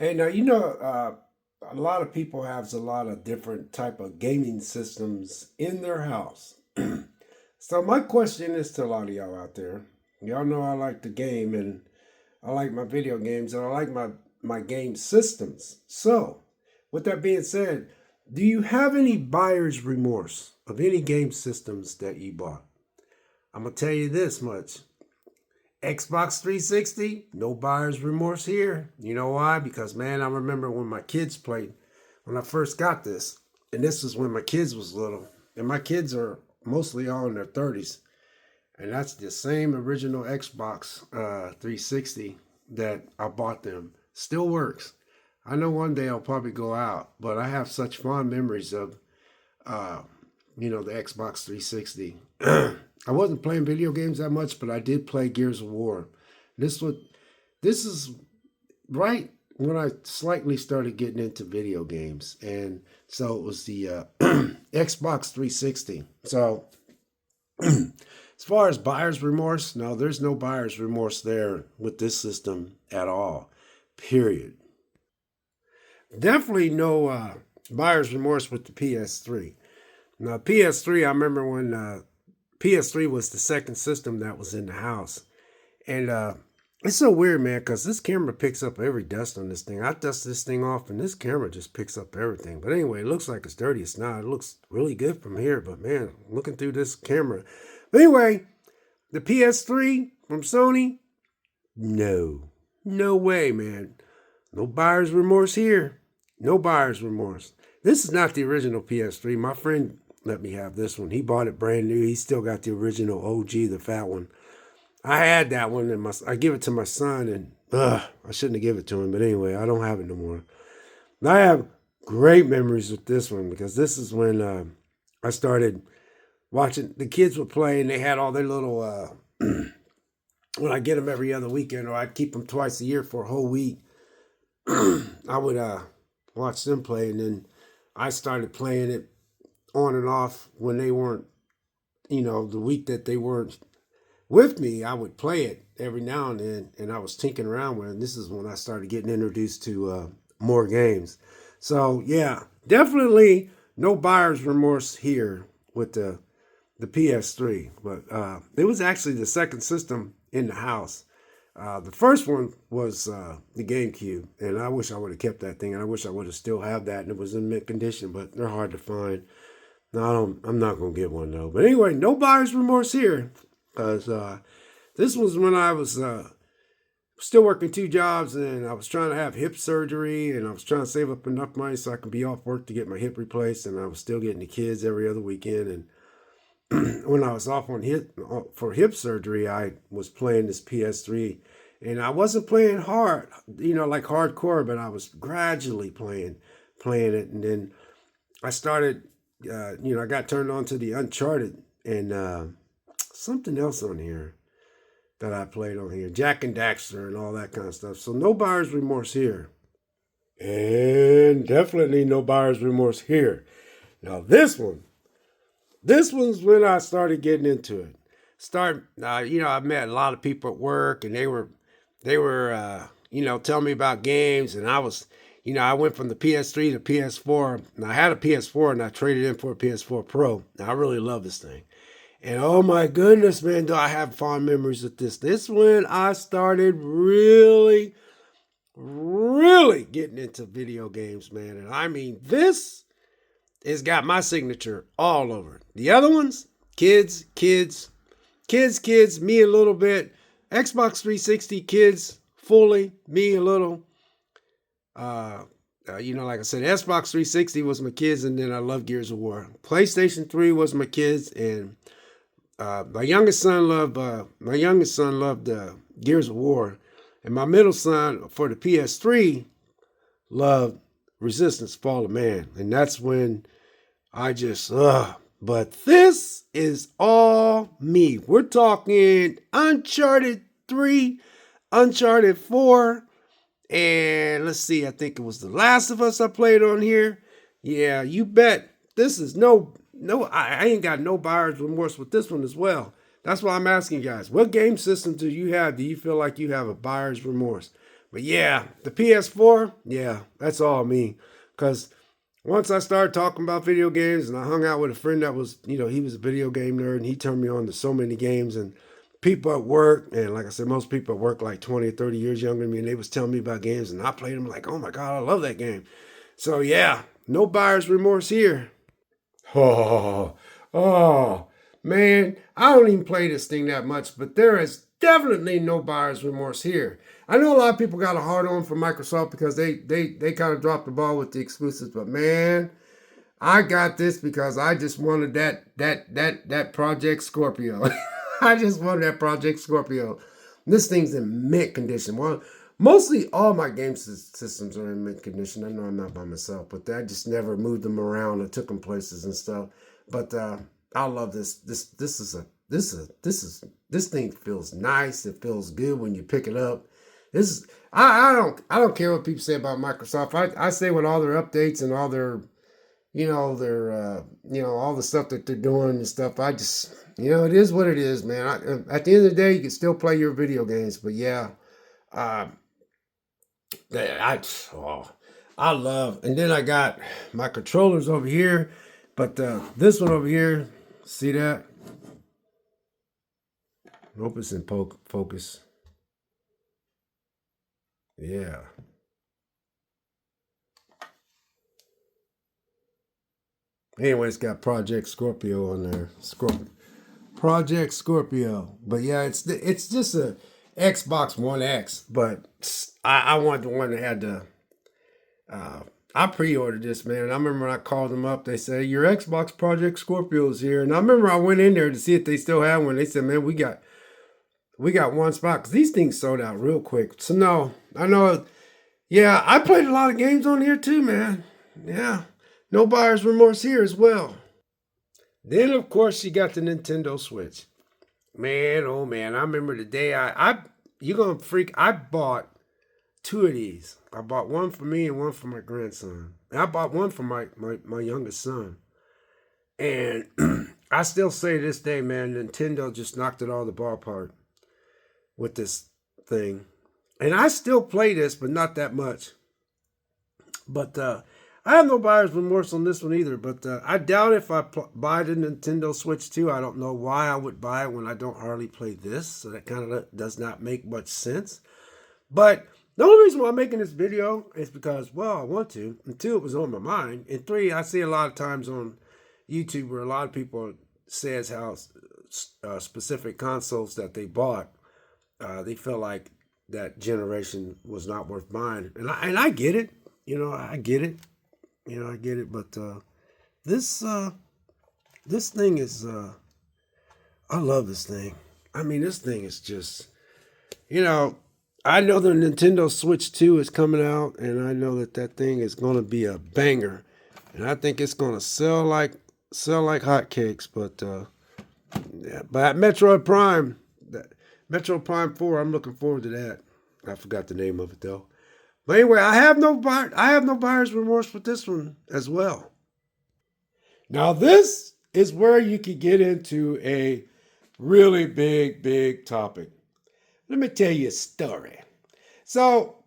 Hey, now a lot of people have a lot of different type of gaming systems in their house. So my question is to a lot of y'all out there. Y'all know I like to game and I like my video games and I like my game systems. So, with that being said, do you have any buyer's remorse of any game systems that you bought? I'm gonna tell you this much. Xbox 360, no buyer's remorse here. You know why? Because man, I remember when my kids played, when I first got this, and this was when my kids was little, and my kids are mostly all in their 30s, and that's the same original Xbox 360 that I bought them. Still works. I know one day I'll probably go out, but I have such fond memories of uh, the Xbox 360. I wasn't playing video games that much, but I did play Gears of War. This was this is right when I slightly started getting into video games, and so it was the Xbox 360. So as far as buyer's remorse, no, there's no buyer's remorse there with this system at all. Period. Definitely no buyer's remorse with the PS3. Now, PS3, I remember when PS3 was the second system that was in the house. And it's so weird, man, because this camera picks up every dust on this thing. I dust this thing off, and this camera just picks up everything. But anyway, it looks like it's dirty. It's not. It looks really good from here. But man, looking through this camera. But anyway, the PS3 from Sony, no. No way, man. No buyer's remorse here. No buyer's remorse. This is not the original PS3. My friend let me have this one. He bought it brand new. He still got the original OG, the fat one. I had that one, and I give it to my son, and I shouldn't have given it to him. But anyway, I don't have it no more. I have great memories with this one because this is when I started watching. The kids would play, and they had all their little. When I get them every other weekend, or I'd keep them twice a year for a whole week, I would watch them play, and then I started playing it on and off when they weren't, the week that they weren't with me, I would play it every now and then, and I was tinkering around with it. And this is when I started getting introduced to more games. So yeah, definitely no buyer's remorse here with the PS3, but it was actually the second system in the house. The first one was the GameCube, and I wish I would have kept that thing, and I wish I would have still had that, and it was in mint condition, but they're hard to find. No, I'm not gonna get one though. But anyway, no buyer's remorse here, because this was when I was still working two jobs, and I was trying to have hip surgery, and I was trying to save up enough money so I could be off work to get my hip replaced, and I was still getting the kids every other weekend. And when I was off on for hip surgery, I was playing this PS3, and I wasn't playing hard, like hardcore, but I was gradually playing it, and then I started. I got turned on to the Uncharted and something else on here that I played on here, Jack and Daxter and all that kind of stuff. So no buyer's remorse here, and definitely no buyer's remorse here. Now this one's when I started getting into it. I met a lot of people at work, and they were telling me about games, and I went from the PS3 to PS4, and I had a PS4, and I traded in for a PS4 Pro. Now, I really love this thing. And oh my goodness, man, do I have fond memories of this. This when I started really, really getting into video games, man. And I mean, this has got my signature all over it. The other ones, kids, me a little bit. Xbox 360, kids, fully, me a little. Like I said, Xbox 360 was my kids, and then I love Gears of War. PlayStation 3 was my kids, and my youngest son loved Gears of War, and my middle son for the PS3 loved Resistance: Fall of Man, and that's when I just But this is all me. We're talking Uncharted 3, Uncharted 4. And let's see, I think it was The Last of Us I played on here. Yeah, you bet. This is I ain't got no buyer's remorse with this one as well. That's why I'm asking you guys, what game system do you have? Do you feel like you have a buyer's remorse? But yeah, the PS4, yeah, that's all me. Because once I started talking about video games and I hung out with a friend that was, he was a video game nerd and he turned me on to so many games and people at work, and like I said, most people at work like 20 or 30 years younger than me, and they was telling me about games and I played them like, oh my God, I love that game. So yeah, no buyer's remorse here. Oh, oh, man, I don't even play this thing that much, but there is definitely no buyer's remorse here. I know a lot of people got a hard on for Microsoft because they kind of dropped the ball with the exclusives, but man, I got this because I just wanted that Project Scorpio. I just wanted that Project Scorpio. This thing's in mint condition. Well, mostly all my game systems are in mint condition. I know I'm not by myself, but I just never moved them around or took them places and stuff. But I love this. This thing feels nice. It feels good when you pick it up. This is I don't care what people say about Microsoft. I say with all their updates and all their all the stuff that they're doing and stuff. I just, it is what it is, man. At the end of the day, you can still play your video games, but yeah, uh, I, oh, I love. And then I got my controllers over here, but this one over here, see that? Hope it's in focus. Yeah. Anyway, it's got Project Scorpio on there. Project Scorpio. But yeah, it's just a Xbox One X. But I wanted the one that had the. I pre-ordered this, man. And I remember when I called them up. They said your Xbox Project Scorpio is here. And I remember I went in there to see if they still had one. They said, man, we got one spot because these things sold out real quick. So no, I know. Yeah, I played a lot of games on here too, man. Yeah, no buyer's remorse here as well. Then of course you got the Nintendo Switch. Man, oh man, I remember the day I you gonna freak. I bought two of these. I bought one for me and one for my grandson. And I bought one for my youngest son. And I still say to this day, man, Nintendo just knocked it all the ballpark with this thing. And I still play this, but not that much. But I have no buyer's remorse on this one either. But I doubt if I buy the Nintendo Switch 2. I don't know why I would buy it when I don't hardly play this. So that kind of does not make much sense. But the only reason why I'm making this video is because, well, I want to. And two, it was on my mind. And three, I see a lot of times on YouTube where a lot of people says how specific consoles that they bought, they feel like that generation was not worth buying. And I get it. I get it. I get it. But this this thing is I love this thing. I mean, this thing is just I know the Nintendo Switch 2 is coming out, and I know that thing is going to be a banger, and I think it's going to sell like hotcakes. But yeah, but Metroid Prime, Metroid Prime 4, I'm looking forward to that. I forgot the name of it though. But anyway, I have no buyer's remorse with this one as well. Now this is where you could get into a really big topic. Let me tell you a story. So,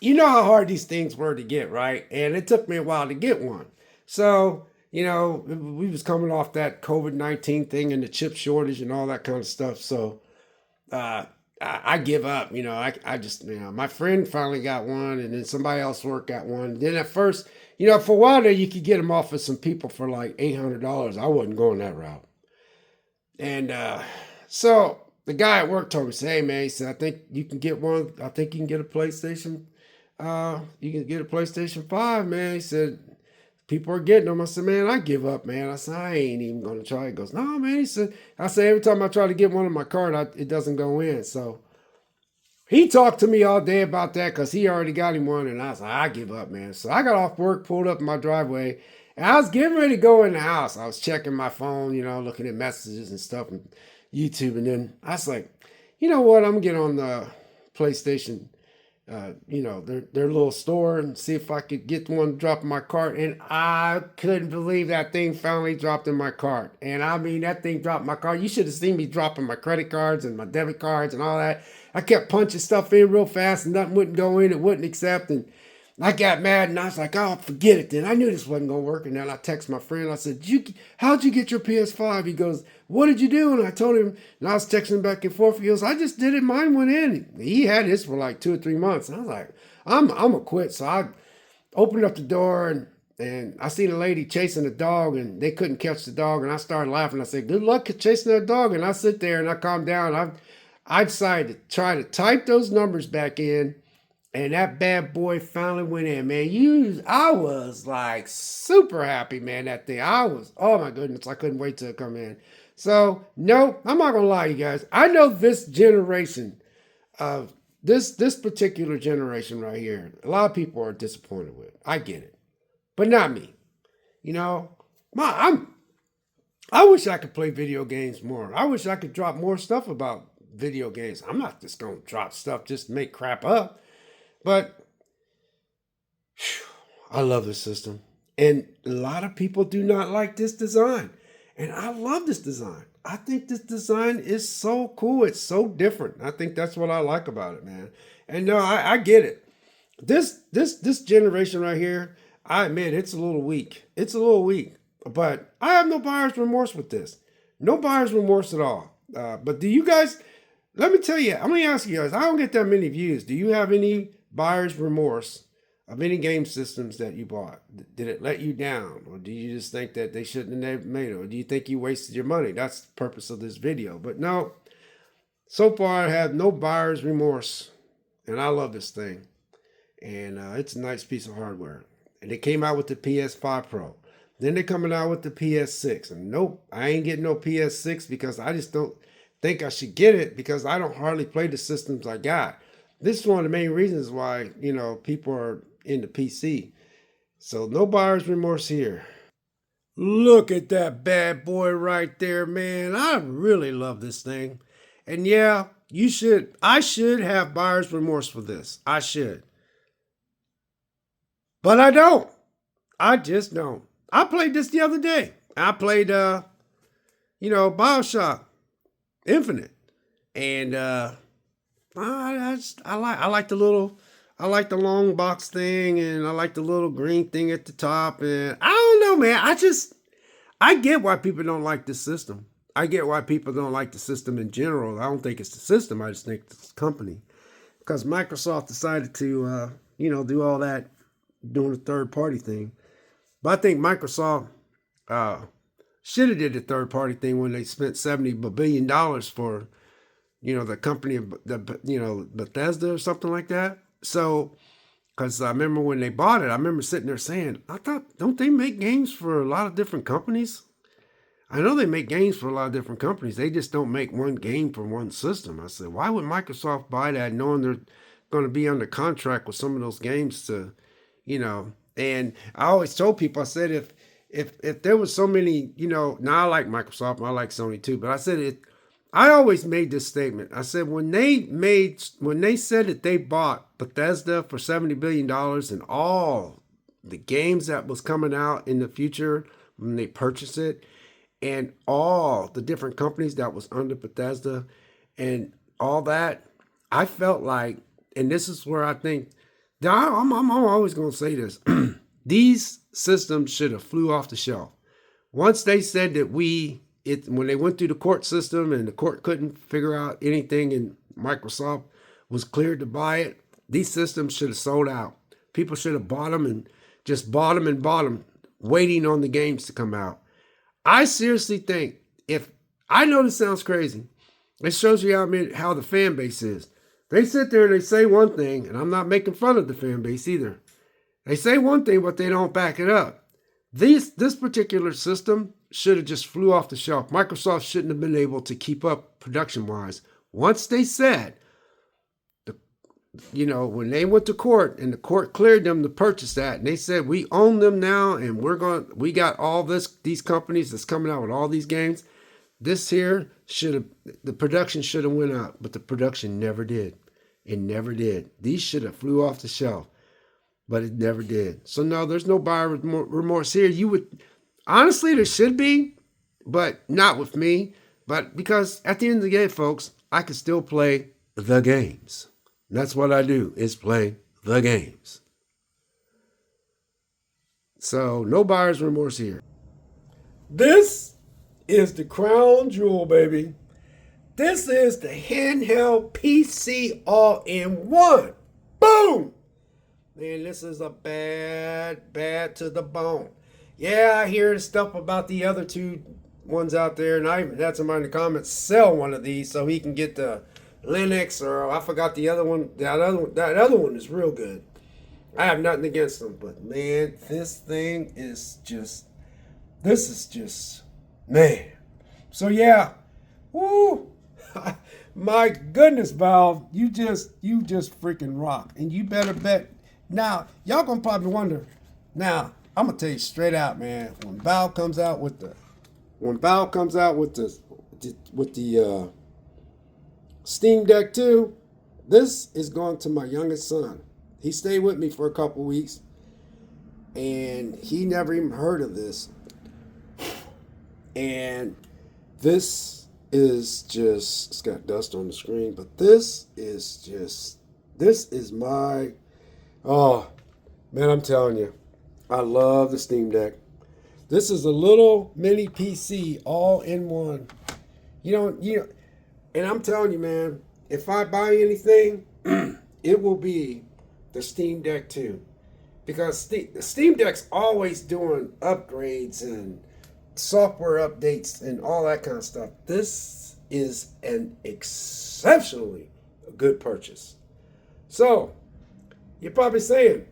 you know how hard these things were to get, right? And it took me a while to get one. So, we was coming off that COVID-19 thing and the chip shortage and all that kind of stuff. So, I give up. I just, my friend finally got one, and then somebody else worked got one. Then at first, for a while there, you could get them off of some people for like $800. I wasn't going that route. And so the guy at work told me, say, hey man, he said, I think you can get one. I think you can get a PlayStation. You can get a PlayStation 5, man. He said, people are getting them. I said, man, I give up, man. I said, I ain't even going to try. He goes, no, man. He said, I said, every time I try to get one on my card, it doesn't go in. So he talked to me all day about that because he already got him one. And I was like, I give up, man. So I got off work, pulled up in my driveway, and I was getting ready to go in the house. I was checking my phone, looking at messages and stuff and YouTube. And then I was like, you know what? I'm going to get on the PlayStation their little store and see if I could get one to drop in my cart. And I couldn't believe that thing finally dropped in my cart. And I mean, that thing dropped in my cart. You should have seen me dropping my credit cards and my debit cards and all that. I kept punching stuff in real fast and nothing wouldn't go in, it wouldn't accept. And I got mad and I was like, oh, forget it then. I knew this wasn't going to work. And then I text my friend. I said, how'd you get your PS5? He goes, what did you do? And I told him, and I was texting back and forth. He goes, I just did it. Mine went in. He had his for like 2 or 3 months. And I was like, I'm going to quit. So I opened up the door and I seen a lady chasing a dog and they couldn't catch the dog. And I started laughing. I said, good luck chasing that dog. And I sit there and I calmed down. I decided to try to type those numbers back in. And that bad boy finally went in, man. I was like super happy, man, that thing. Oh my goodness, I couldn't wait till it come in. So, no, I'm not gonna lie, you guys. I know this generation, this particular generation right here, a lot of people are disappointed with. I get it. But not me. You know, I wish I could play video games more. I wish I could drop more stuff about video games. I'm not just gonna drop stuff just to make crap up. But I love this system. And a lot of people do not like this design. And I love this design. I think this design is so cool. It's so different. I think that's what I like about it, man. And no, I get it. This generation right here, I admit it's a little weak. It's a little weak. But I have no buyer's remorse with this. No buyer's remorse at all. But do you guys, let me tell you, I'm going to ask you guys, I don't get that many views. Do you have any buyer's remorse of any game systems that you bought? Did it let you down? Or do you just think that they shouldn't have made it? Or do you think you wasted your money? That's the purpose of this video. But no, so far I have no buyer's remorse. And I love this thing. And it's a nice piece of hardware. And they came out with the PS5 Pro. Then they're coming out with the PS6. And nope, I ain't getting no PS6 because I just don't think I should get it because I don't hardly play the systems I got. This is one of the main reasons why, people are into PC. So no buyer's remorse here. Look at that bad boy right there, man. I really love this thing. And yeah, I should have buyer's remorse for this. I should. But I don't. I just don't. I played this the other day. I played, BioShock Infinite. And, I like the long box thing, and I like the little green thing at the top. And I don't know, man. I get why people don't like this system. I get why people don't like the system in general. I don't think it's the system. I just think it's the company, because Microsoft decided to, do all that, doing the third party thing. But I think Microsoft should have did the third party thing when they spent $70 billion for, the company, Bethesda or something like that. So, because I remember when they bought it, I remember sitting there saying, don't they make games for a lot of different companies? I know they make games for a lot of different companies. They just don't make one game for one system. I said, why would Microsoft buy that knowing they're going to be under contract with some of those games to, and I always told people, I said, if there was so many, now I like Microsoft, I like Sony too, but I said I always made this statement. I said, when they said that they bought Bethesda for $70 billion and all the games that was coming out in the future when they purchased it, and all the different companies that was under Bethesda and all that, I felt like, and this is where I think, I'm always going to say this, these systems should have flew off the shelf. Once they said that when they went through the court system and the court couldn't figure out anything and Microsoft was cleared to buy it, these systems should have sold out. People should have bought them and just bought them, waiting on the games to come out. I seriously think, I know this sounds crazy, it shows you how the fan base is. They sit there and they say one thing, and I'm not making fun of the fan base either. They say one thing, but they don't back it up. This particular system should have just flew off the shelf. Microsoft shouldn't have been able to keep up production-wise. Once they said, when they went to court and the court cleared them to purchase that, and they said, we own them now, and we got all these companies that's coming out with all these games. The production should have went up, but the production never did. It never did. These should have flew off the shelf, but it never did. So no, there's no buyer's remorse here. You would honestly, there should be, but not with me. But because at the end of the day, folks, I can still play the games. And that's what I do, is play the games. So no buyer's remorse here. This is the crown jewel, baby. This is the handheld PC all-in-one. Boom! Man, this is a bad to the bone. Yeah, I hear stuff about the other two ones out there, and I even had somebody in the comments sell one of these so he can get the Linux, or I forgot the other one. That other one is real good. I have nothing against them, but man, this is just, man. So yeah, woo. My goodness, Valve, you just freaking rock, and you better bet. Now, y'all gonna probably wonder. Now, I'm gonna tell you straight out, man. When Valve comes out with the Steam Deck 2, this is going to my youngest son. He stayed with me for a couple weeks, and he never even heard of this. And this is just, it's got dust on the screen, but this is my, oh, man, I'm telling you, I love the Steam Deck. This is a little mini PC all in one. And I'm telling you, man, if I buy anything, it will be the Steam Deck 2. Because the Steam Deck's always doing upgrades and software updates and all that kind of stuff. This is an exceptionally good purchase. So, you're probably saying,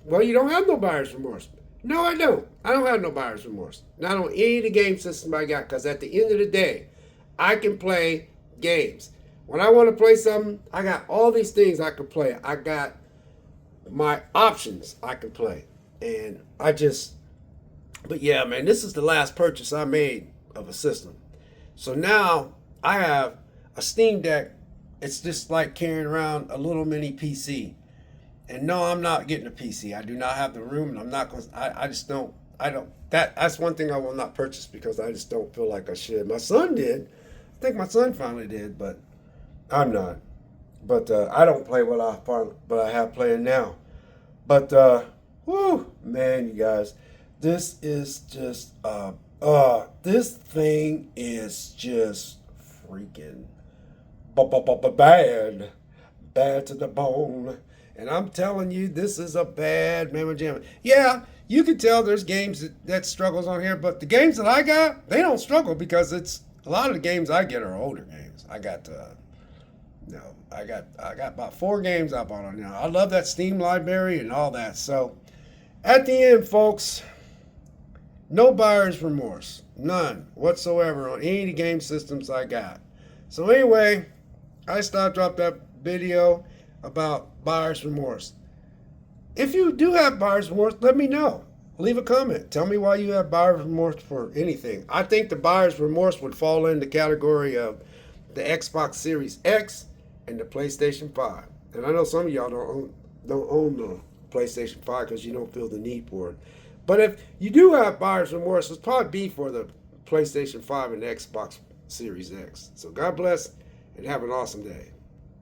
well, you don't have no buyer's remorse. No, I don't. I don't have no buyer's remorse. Not on any of the game systems I got, because at the end of the day, I can play games. When I want to play something, I got all these things I can play. I got my options I can play. And but yeah, man, this is the last purchase I made of a system. So now I have a Steam Deck. It's just like carrying around a little mini PC. And no, I'm not getting a PC. I do not have the room, and I'm not going to, that's one thing I will not purchase, because I just don't feel like I should. My son did. I think my son finally did, but I'm not. But I don't play what I have playing now. But, whoo, man, you guys, this is just, this thing is just freaking bad to the bone. And I'm telling you, this is a bad mamma jamma. Yeah, you can tell there's games that struggles on here, but the games that I got, they don't struggle, because it's a lot of the games I get are older games. I got about 4 games I bought on now. I love that Steam library and all that. So at the end, folks, no buyer's remorse, none whatsoever on any of the game systems I got. So anyway, I dropped that video about buyer's remorse. If you do have buyer's remorse, let me know. Leave a comment. Tell me why you have buyer's remorse for anything. I think the buyer's remorse would fall in the category of the Xbox Series X and the PlayStation 5. And I know some of y'all don't own the PlayStation 5 because you don't feel the need for it. But if you do have buyer's remorse, it's probably be for the PlayStation 5 and the Xbox Series X. So God bless and have an awesome day.